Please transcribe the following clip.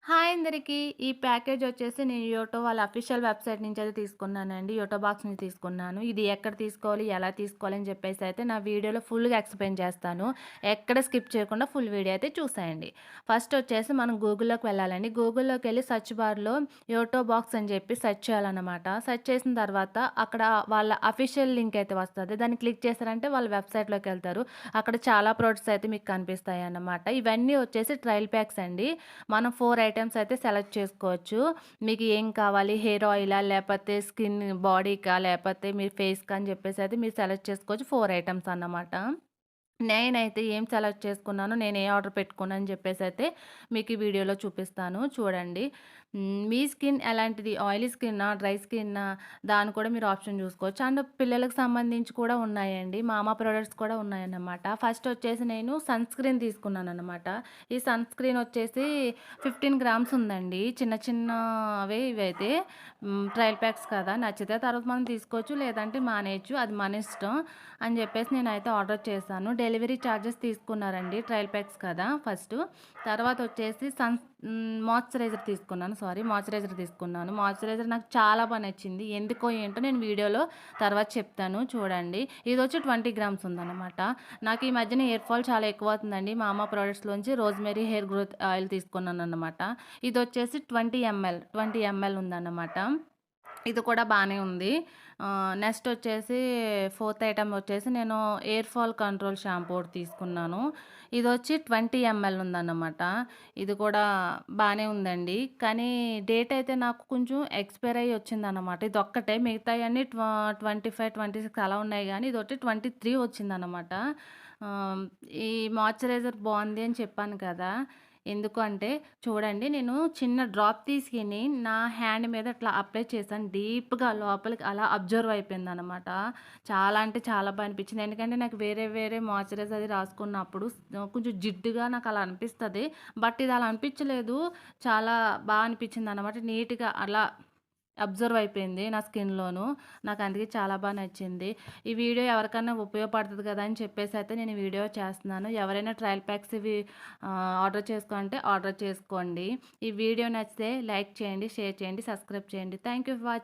Hi అందరికీ. ఈ package వచ్చేసి నేను యోటో వాళ్ళ అఫీషియల్ వెబ్‌సైట్ నుంచి అయితే తీసుకున్నానండి. యోటో బాక్స్ నుంచి తీసుకున్నాను. ఇది ఎక్కడ తీసుకోవాలి, ఎలా తీసుకోవాలి అని చెప్పేసి అయితే నా వీడియోలో ఫుల్‌గా ఎక్స్‌ప్లెయిన్ చేస్తాను. ఎక్కడ స్కిప్ చేయకుండా ఫుల్ వీడియో అయితే చూసేయండి. ఫస్ట్ వచ్చేసి మనం గూగుల్‌లోకి వెళ్ళాలండి. గూగుల్‌లోకెళ్ళి సెర్చ్ బార్‌లో యోటో బాక్స్ అని చెప్పి సెర్చ్ చేయాలన్నమాట. సెర్చ్ చేసిన తర్వాత అక్కడ వాళ్ళ అఫీషియల్ లింక్ అయితే వస్తది. దాన్ని క్లిక్ చేశారంటే వాళ్ళ వెబ్‌సైట్‌లోకెళ్తారు. అక్కడ చాలా ప్రొడక్ట్స్ అయితే మీకు కనిపిస్తాయన్నమాట. ఇవన్నీ వచ్చేసి ట్రయల్ ప్యాక్స్ అండి. మనం 4 ఐటెమ్స్ అయితే సెలెక్ట్ చేసుకోవచ్చు. మీకు ఏం కావాలి, హెయిర్ ఆయిలా, లేపోతే స్కిన్ బాడీకా, లేపోతే మీ ఫేస్‌కా అని చెప్పేసి అయితే మీరు సెలెక్ట్ చేసుకోవచ్చు. 4 ఐటెమ్స్ అన్నమాట. నేనైతే ఏం సెలెక్ట్ చేసుకున్నానో, నేను ఏ ఆర్డర్ పెట్టుకున్నానని చెప్పేసైతే మీకు ఈ వీడియోలో చూపిస్తాను చూడండి. మీ స్కిన్ ఎలాంటిది, ఆయిలీ స్కిన్నా, డ్రై స్కిన్నా, దాన్ని కూడా మీరు ఆప్షన్ చూసుకోవచ్చు. అండ్ పిల్లలకు సంబంధించి కూడా ఉన్నాయండి. మామా ప్రొడక్ట్స్ కూడా ఉన్నాయన్నమాట. ఫస్ట్ వచ్చేసి నేను సన్ స్క్రీన్ తీసుకున్నానన్నమాట. ఈ సన్ స్క్రీన్ వచ్చేసి 15 గ్రామ్స్ ఉందండి. చిన్న చిన్నవే ఇవైతే. ట్రయల్ ప్యాక్స్ కదా! నచ్చితే తర్వాత మనం తీసుకోవచ్చు. లేదంటే మానేయొచ్చు. అది మన ఇష్టం అని చెప్పేసి నేనైతే ఆర్డర్ చేశాను. డెలివరీ ఛార్జెస్ తీసుకున్నారండి. ట్రయల్ ప్యాక్స్ కదా ఫస్టు. తర్వాత వచ్చేసి మాయిశ్చరైజర్ తీసుకున్నాను. మాయిశ్చరైజర్ తీసుకున్నాను. మాయిశ్చరైజర్ నాకు చాలా బా నచ్చింది. ఎందుకో ఏంటో నేను వీడియోలో తర్వాత చెప్తాను చూడండి. ఇదొచ్చి 20 గ్రామ్స్ ఉందన్నమాట. నాకు ఈ మధ్యన హెయిర్ ఫాల్ చాలా ఎక్కువవుతుందండి. మామా ప్రొడక్ట్స్‌లోంచి రోజ్‌మెరీ హెయిర్ గ్రోత్ ఆయిల్ తీసుకున్నానన్నమాట. ఇదొచ్చేసి 20 ఎంఎల్ ఉందన్నమాట. ఇది కూడా బానే ఉంది. నెక్స్ట్ వచ్చేసి ఫోర్త్ ఐటెమ్ వచ్చేసి నేను ఎయిర్ ఫాల్ కంట్రోల్ షాంపూ ఒకటి తీసుకున్నాను. ఇదొచ్చి 20 ఎంఎల్ ఉందన్నమాట. ఇది కూడా బానే ఉందండి. కానీ డేట్ అయితే నాకు కొంచెం ఎక్స్‌పైర్ అయ్యి వచ్చిందన్నమాట. ఇదొక్కటే మిగతాయన్నీ 25, 26 అలా ఉన్నాయి గానీ ఇదొచ్చి 23 వచ్చిందన్నమాట. ఆహ్, ఈ మాయిశ్చరైజర్ బావుంది అని చెప్పాను కదా! ఎందుకు అంటే చూడండి, నేను చిన్న డ్రాప్ తీసుకొని నా హ్యాండ్ మీద ఇట్లా అప్లై చేశాను. డీప్‌గా లోపలికి అలా అబ్జర్వ్ అయిపోయిందనమాట. చాలా అంటే చాలా బా అనిపించింది. ఎందుకంటే నాకు వేరే వేరే మాయిశ్చరైజర్ అది రాసుకున్నప్పుడు కొంచెం జిడ్డుగా నాకు అలా అనిపిస్తది. బట్ ఇది అలా అనిపించలేదు. చాలా బా అనిపించిందనమాట. నీట్‌గా అలా అబ్జర్వ్ అయిపోయింది నా స్కిన్‌లోను. నాకు అందుకే చాలా బా నచ్చింది. ఈ వీడియో ఎవరికన్నా ఉపయోగపడుతది కదా అని చెప్పేసి అయితే నేను ఈ వీడియో చేస్తున్నాను. ఎవరైనా ట్రయల్ ప్యాక్స్ ఇవి ఆర్డర్ చేసుకోంటే ఆర్డర్ చేసుకోండి. ఈ వీడియో నచ్చితే లైక్ చేయండి, షేర్ చేయండి, సబ్స్క్రైబ్ చేయండి. Thank you for watching.